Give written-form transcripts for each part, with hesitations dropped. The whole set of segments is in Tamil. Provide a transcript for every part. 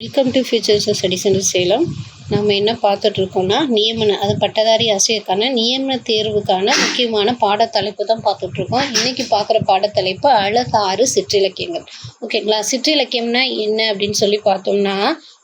Welcome to futures study center Salem. நம்ம என்ன பார்த்துட்டு இருக்கோம்னா அது பட்டதாரி ஆசிரியருக்கான நியமன தேர்வுக்கான முக்கியமான பாடத்தலைப்பு தான் பார்த்துட்டு இருக்கோம். இன்னைக்கு பார்க்குற பாடத்தலைப்பு அழகு 6 சிற்றிலக்கியங்கள். ஓகேங்களா? சிற்றிலக்கியம்னா என்ன அப்படின்னு சொல்லி பார்த்தோம்னா,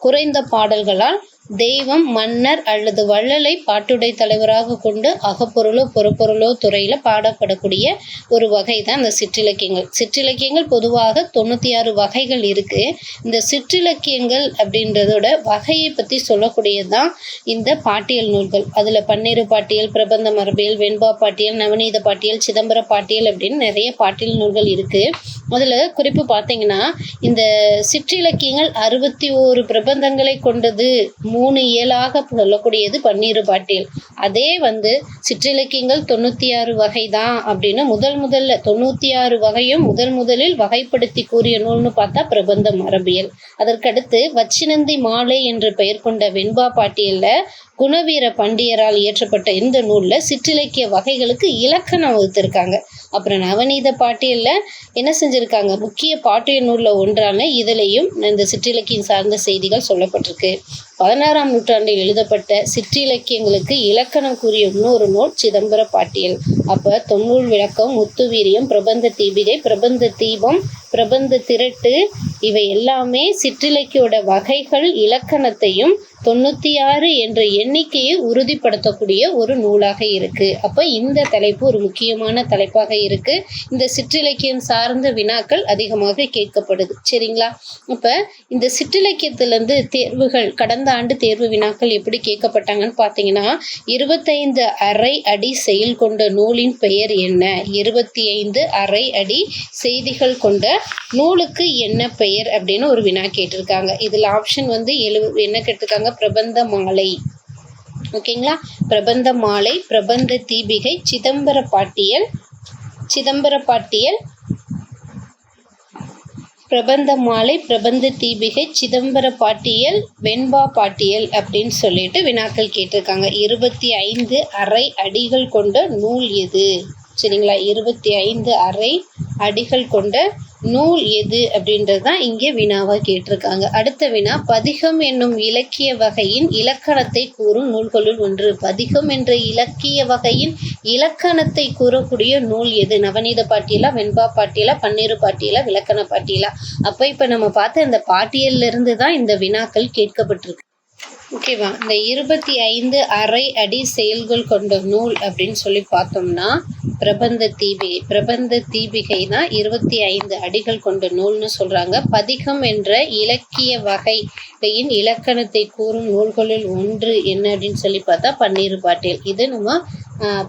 குறைந்த பாடல்களால் தெய்வம், மன்னர் அல்லது வள்ளலை பாட்டுடை தலைவராக கொண்டு அகப்பொருளோ புறப்பொருளோ துறையில் பாடப்படக்கூடிய ஒரு வகை தான் இந்த சிற்றிலக்கியங்கள். சிற்றிலக்கியங்கள் பொதுவாக 96 வகைகள் இருக்குது. இந்த சிற்றிலக்கியங்கள் அப்படின்றதோட வகையை பற்றி சொல்லக்கூடியது தான் இந்த பாட்டியல் நூல்கள். அதில் பன்னிரு பாட்டியல், பிரபந்த மரபியல், வெண்பா பாட்டியல், நவநீத பாட்டியல், சிதம்பர பாட்டியல் அப்படின்னு நிறைய பாட்டியல் நூல்கள் இருக்குது. அதில் குறிப்பு பார்த்தீங்கன்னா, இந்த சிற்றிலக்கியங்கள் 61 பிரபந்தங்களை கொண்டது. 3 இயலாக சொல்லக்கூடியது பன்னிரு பாட்டியல். அதே சிற்றிலக்கியங்கள் 96 வகை தான் அப்படின்னு முதல்ல 96 வகையும் முதலில் வகைப்படுத்தி கூறிய நூல்னு பார்த்தா பிரபந்த மரபியல். அதற்கடுத்து வச்சினந்தி மாலை என்று பெயர் கொண்ட வெண்பா பாட்டியல்ல குணவீர பண்டியரால் இயற்றப்பட்ட இந்த நூல்ல சிற்றிலக்கிய வகைகளுக்கு இலக்கணம் வகுத்திருக்காங்க. அப்புறம் நவநீத பாட்டியல்ல என்ன செஞ்சிருக்காங்க, முக்கிய பாட்டியல் நூல்ல ஒன்றான இதுலையும் இந்த சிற்றிலக்கியம் சார்ந்த செய்திகள் சொல்லப்பட்டிருக்கு. 16ஆம் நூற்றாண்டில் எழுதப்பட்ட சிற்றிலக்கியங்களுக்கு இலக்கணம் கூறிய இன்னொரு நூல் சிதம்பர பாட்டியல். அப்ப தொன்னூல் விளக்கம், முத்துவீரியம், பிரபந்த தீபிகை, பிரபந்த தீபம், பிரபந்த திரட்டு இவை எல்லாமே சிற்றிலக்கியோட வகைகள் இலக்கணத்தையும் 96 என்ற எண்ணிக்கையை உறுதிப்படுத்தக்கூடிய ஒரு நூலாக இருக்கு. அப்ப இந்த தலைப்பு ஒரு முக்கியமான தலைப்பாக இருக்கு. இந்த சிற்றிலக்கியம் சார்ந்த வினாக்கள் அதிகமாக கேட்கப்படுது. சரிங்களா? அப்ப இந்த சிற்றிலக்கியத்திலிருந்து தேர்வுகள், கடந்த ஆண்டு தேர்வு வினாக்கள் எப்படி கேட்கப்பட்டாங்கன்னு பார்த்தீங்கன்னா, 25 அரை அடி செயல் கொண்ட நூலின் பெயர் என்ன? 25 அரை அடி செய்திகள் கொண்ட நூலுக்கு என்ன பெயர் அப்படின்னு ஒரு வினா கேட்டிருக்காங்க. இதுல ஆப்ஷன் என்ன கேட்டிருக்காங்க? பிரபந்த மாலை. ஓகேங்களா? பிரபந்த மாலை, பிரபந்த தீபிகை, சிதம்பர பாட்டியல், பிரபந்த மாலை, பிரபந்த தீபிகை, சிதம்பர பாட்டியல், வெண்பா பாட்டியல் அப்படின்னு சொல்லிட்டு வினாக்கள் கேட்டிருக்காங்க. 25 அரை அடிகள் கொண்ட நூல் எது? சரிங்களா? 25 அரை அடிகள் கொண்ட நூல் எது அப்படின்றது தான் இங்கே வினாவா கேட்டிருக்காங்க. அடுத்த வினா, பதிகம் என்னும் இலக்கிய வகையின் இலக்கணத்தை கூறும் நூல்களுள் ஒன்று. பதிகம் என்ற இலக்கிய வகையின் இலக்கணத்தை கூறக்கூடிய நூல் எது? நவநீத பாட்டியலா, வெண்பா பாட்டியலா, பன்னிரு பாட்டியலா, விளக்கண பாட்டியலா? அப்ப இப்ப நம்ம பார்த்த இந்த பாட்டியல்ல இருந்து தான் இந்த வினாக்கள் கேட்கப்பட்டிருக்கு. ஓகேவா? இந்த 25 அரை அடி செயல்கள் கொண்ட நூல் அப்படின்னு சொல்லி பார்த்தோம்னா பிரபந்த தீபிகை தான் 25 அடிகள் கொண்ட நூல்னு சொல்றாங்க. பதிகம் என்ற இலக்கிய வகையின் இலக்கணத்தை கூறும் நூல்களில் ஒன்று என்ன அப்படின்னு சொல்லி பார்த்தா பன்னிரு பாட்டியல். இது நம்ம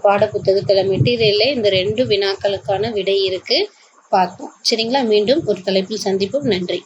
பாடப்புத்தகத்துல மெட்டீரியல்ல இந்த 2 வினாக்களுக்கான விடை இருக்கு பார்த்தோம். சரிங்களா? மீண்டும் ஒரு தலைப்பில் சந்திப்போம். நன்றி.